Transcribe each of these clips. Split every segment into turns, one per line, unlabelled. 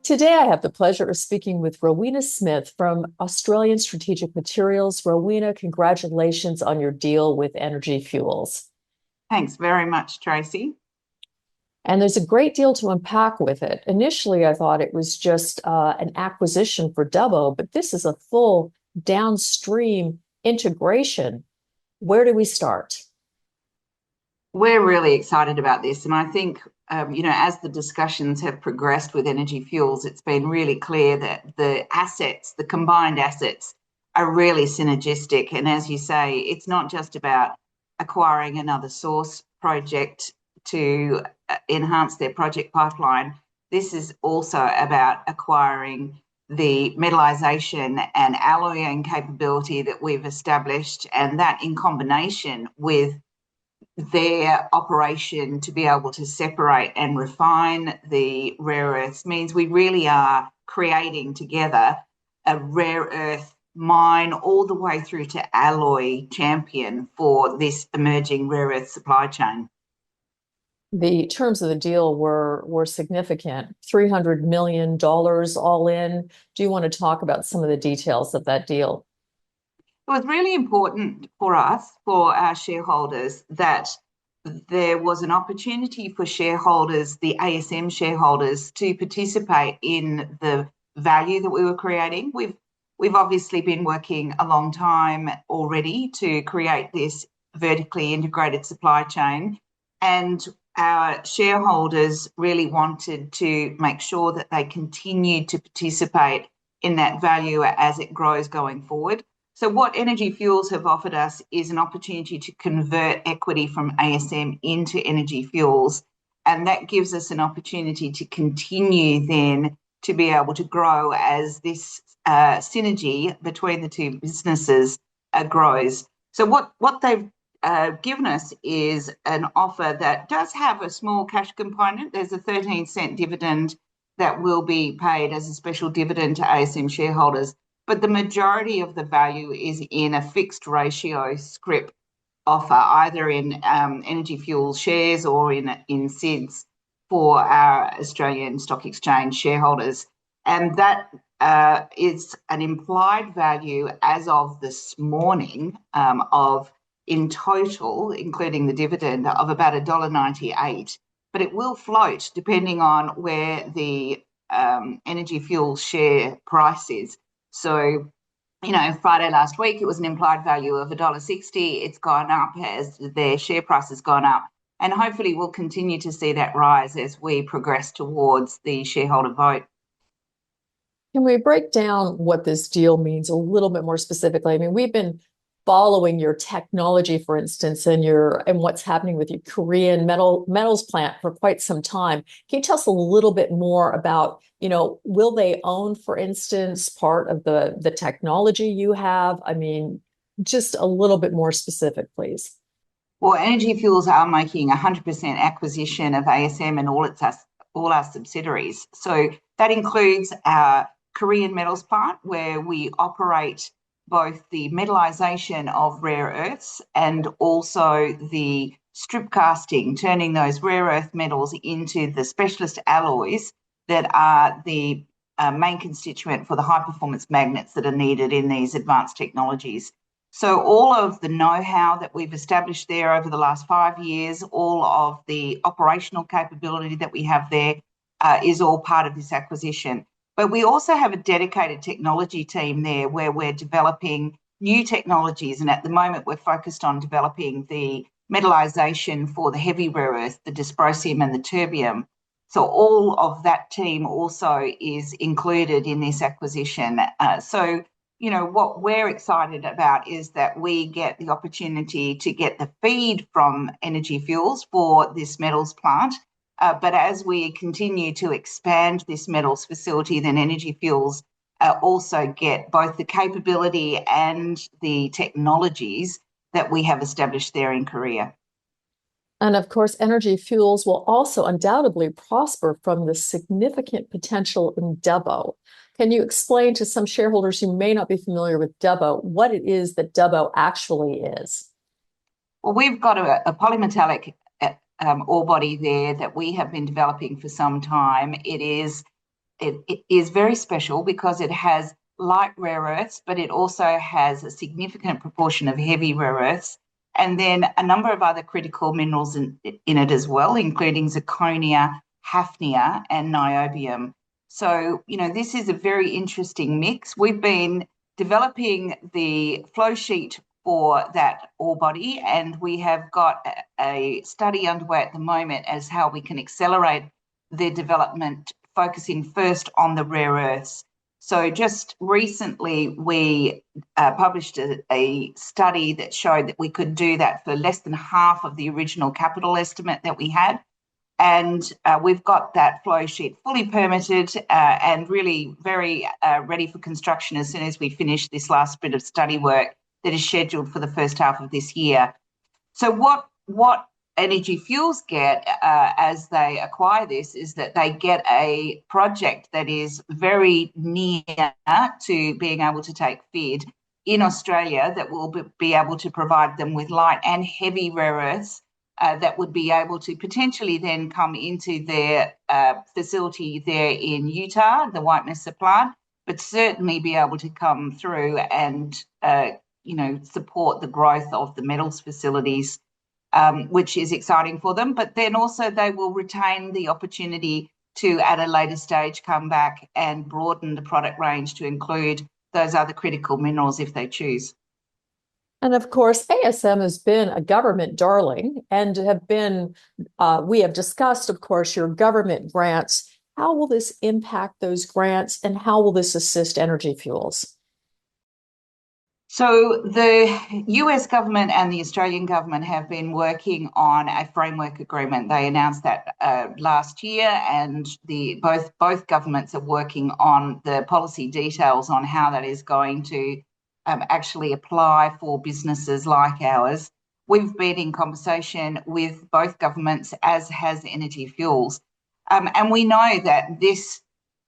Today, I have the pleasure of speaking with Rowena Smith from Australian Strategic Materials. Rowena, congratulations on your deal with Energy Fuels.
Thanks very much, Tracy.
And there's a great deal to unpack with it. Initially, I thought it was just an acquisition for Dubbo, but this is a full downstream integration. Where do we start?
We're really excited about this. And I think, as the discussions have progressed with Energy Fuels, it's been really clear that the combined assets are really synergistic. And as you say, it's not just about acquiring another source project to enhance their project pipeline. This is also about acquiring the metallisation and alloying capability that we've established, and that in combination with their operation to be able to separate and refine the rare earths means we really are creating together a rare earth mine all the way through to alloy champion for this emerging rare earth supply chain.
The terms of the deal were significant, $300 million all in. Do you want to talk about some of the details of that deal?
It was really important for us, for our shareholders, that there was an opportunity for shareholders, the ASM shareholders, to participate in the value that we were creating. We've obviously been working a long time already to create this vertically integrated supply chain, and our shareholders really wanted to make sure that they continued to participate in that value as it grows going forward. So what Energy Fuels have offered us is an opportunity to convert equity from ASM into Energy Fuels, and that gives us an opportunity to continue then to be able to grow as this synergy between the two businesses grows. So what they've given us is an offer that does have a small cash component. There's a 13-cent dividend that will be paid as a special dividend to ASM shareholders, but the majority of the value is in a fixed ratio scrip offer, either in Energy Fuels shares or in SIDS for our Australian Stock Exchange shareholders. And that is an implied value as of this morning of, in total, including the dividend, of about $1.98. But it will float depending on where the Energy Fuels share price is. So, Friday last week, it was an implied value of $1.60. It's gone up as their share price has gone up. And hopefully we'll continue to see that rise as we progress towards the shareholder vote.
Can we break down what this deal means a little bit more specifically? I mean, we've been following your technology, for instance, and what's happening with your Korean metals plant for quite some time. Can you tell us a little bit more about, will they own, for instance, part of the technology you have? I mean, just a little bit more specific, please.
Well, Energy Fuels are making 100% acquisition of ASM and all our subsidiaries. So that includes our Korean metals plant, where we operate both the metallisation of rare earths and also the strip casting, turning those rare earth metals into the specialist alloys that are the main constituent for the high performance magnets that are needed in these advanced technologies. So all of the know-how that we've established there over the last 5 years, all of the operational capability that we have there is all part of this acquisition. But we also have a dedicated technology team there where we're developing new technologies. And at the moment, we're focused on developing the metallisation for the heavy rare earth, the dysprosium and the terbium. So all of that team also is included in this acquisition. What we're excited about is that we get the opportunity to get the feed from Energy Fuels for this metals plant. But as we continue to expand this metals facility, then Energy Fuels also get both the capability and the technologies that we have established there in Korea.
And of course, Energy Fuels will also undoubtedly prosper from the significant potential in Dubbo. Can you explain to some shareholders who may not be familiar with Dubbo what it is that Dubbo actually is?
Well, we've got a polymetallic ore body there that we have been developing for some time. It is very special because it has light rare earths, but it also has a significant proportion of heavy rare earths, and then a number of other critical minerals in it as well, including zirconia, hafnia, and niobium. So, this is a very interesting mix. We've been developing the flow sheet for that ore body, and we have got a study underway at the moment as how we can accelerate the development, focusing first on the rare earths. So just recently, we published a study that showed that we could do that for less than half of the original capital estimate that we had. And we've got that flow sheet fully permitted and really very ready for construction as soon as we finish this last bit of study work that is scheduled for the first half of this year. So what Energy Fuels get as they acquire this is that they get a project that is very near to being able to take FID in Australia that will be able to provide them with light and heavy rare earths that would be able to potentially then come into their facility there in Utah, the White Mesa plant, but certainly be able to come through and support the growth of the metals facilities, which is exciting for them. But then also they will retain the opportunity to, at a later stage, come back and broaden the product range to include those other critical minerals if they choose.
And of course, ASM has been a government darling and we have discussed, of course, your government grants. How will this impact those grants and how will this assist Energy Fuels?
So the US government and the Australian government have been working on a framework agreement. They announced that last year, and both governments are working on the policy details on how that is going to actually apply for businesses like ours. We've been in conversation with both governments, as has Energy Fuels, and we know that this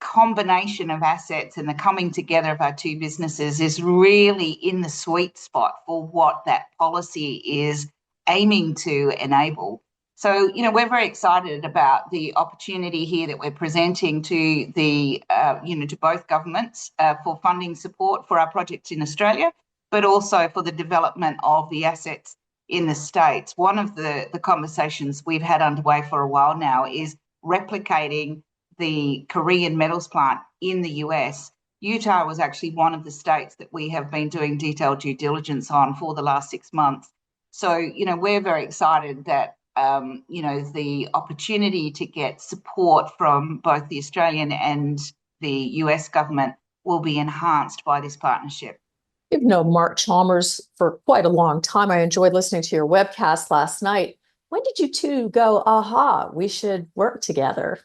combination of assets and the coming together of our two businesses is really in the sweet spot for what that policy is aiming to enable. So, we're very excited about the opportunity here that we're presenting to to both governments for funding support for our projects in Australia, but also for the development of the assets in the States. One of the conversations we've had underway for a while now is replicating the Korean metals plant in the US. Utah was actually one of the states that we have been doing detailed due diligence on for the last 6 months. So, we're very excited that the opportunity to get support from both the Australian and the US government will be enhanced by this partnership.
You've known Mark Chalmers for quite a long time. I enjoyed listening to your webcast last night. When did you two go, aha, we should work together?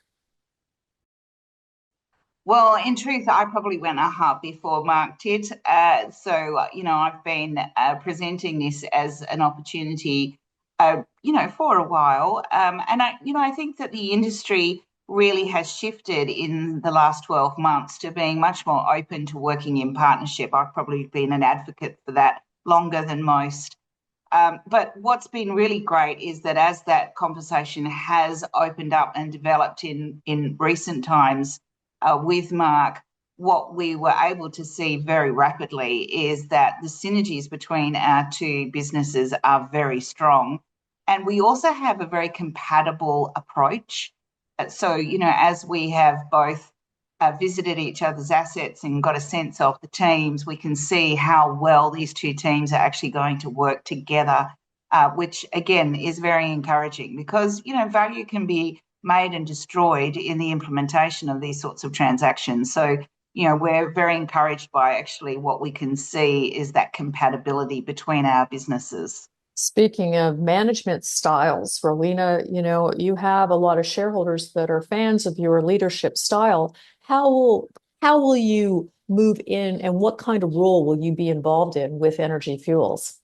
Well, in truth, I probably went aha before Mark did. I've been presenting this as an opportunity for a while. And I think that the industry really has shifted in the last 12 months to being much more open to working in partnership. I've probably been an advocate for that longer than most. But what's been really great is that as that conversation has opened up and developed in recent times with Mark, what we were able to see very rapidly is that the synergies between our two businesses are very strong. And we also have a very compatible approach. So, as we have both visited each other's assets and got a sense of the teams, we can see how well these two teams are actually going to work together, which, again, is very encouraging because, value can be made and destroyed in the implementation of these sorts of transactions. So, we're very encouraged by actually what we can see is that compatibility between our businesses.
Speaking of management styles, Rowena, you have a lot of shareholders that are fans of your leadership style. How will you move in and what kind of role will you be involved in with Energy Fuels?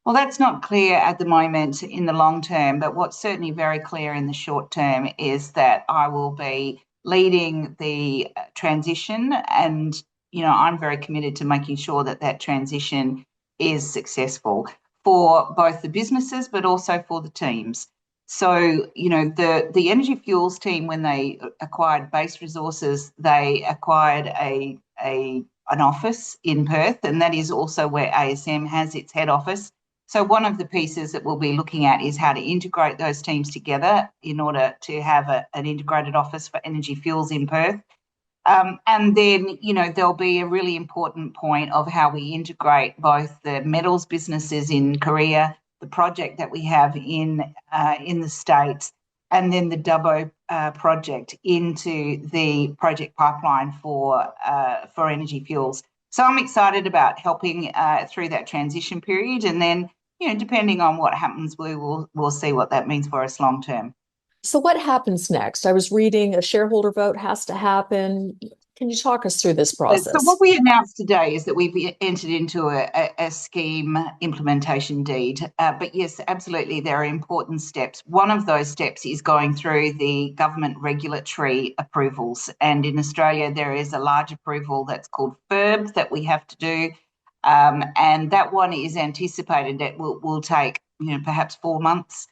Well, that's not clear at the moment in the long term, but what's certainly very clear in the short term is that I will be leading the transition, and I'm very committed to making sure that that transition is successful. for both the businesses but also for the teams. So, the Energy Fuels team, when they acquired Base Resources, they acquired an office in Perth, and that is also where ASM has its head office. So one of the pieces that we'll be looking at is how to integrate those teams together in order to have an integrated office for Energy Fuels in Perth. And then, there'll be a really important point of how we integrate both the metals businesses in Korea, the project that we have in the States, and then the Dubbo project into the project pipeline for Energy Fuels. So I'm excited about helping through that transition period, and then, depending on what happens, we'll see what that means for us long term.
So what happens next? I was reading a shareholder vote has to happen. Can you talk us through this
So what
process?
we announced today is that we've entered into a scheme implementation deed. But yes, absolutely, there are important steps. One of those steps is going through the government regulatory approvals. And in Australia, there is a large approval that's called FIRB that we have to do. And that one is anticipated that will take, perhaps 4 months.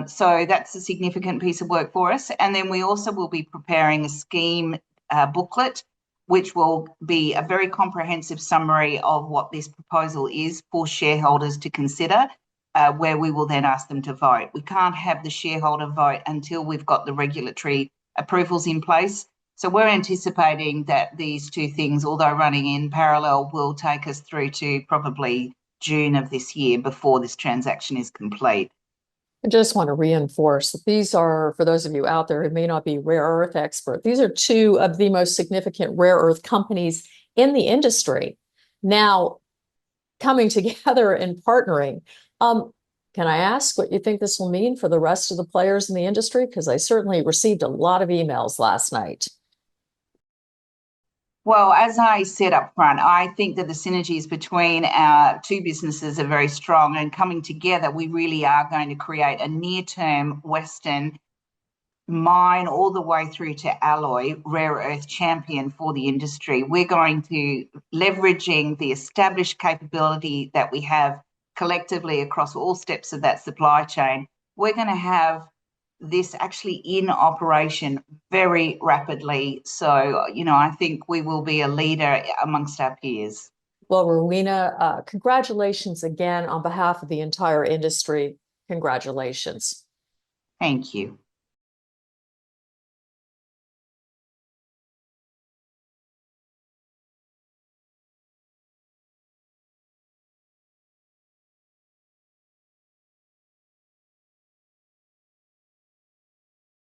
So that's a significant piece of work for us. And then we also will be preparing a scheme booklet, which will be a very comprehensive summary of what this proposal is for shareholders to consider, where we will then ask them to vote. We can't have the shareholder vote until we've got the regulatory approvals in place. So we're anticipating that these two things, although running in parallel, will take us through to probably June of this year before this transaction is complete.
I just want to reinforce that these are, for those of you out there who may not be rare earth expert, these are two of the most significant rare earth companies in the industry now coming together and partnering. Can I ask what you think this will mean for the rest of the players in the industry? Because I certainly received a lot of emails last night.
Well, as I said up front, I think that the synergies between our two businesses are very strong, and coming together, we really are going to create a near-term Western mine all the way through to alloy rare earth champion for the industry. We're going to leveraging the established capability that we have collectively across all steps of that supply chain. We're going to have this actually in operation very rapidly. So, I think we will be a leader amongst our peers.
Well, Rowena, congratulations again on behalf of the entire industry. Congratulations.
Thank you.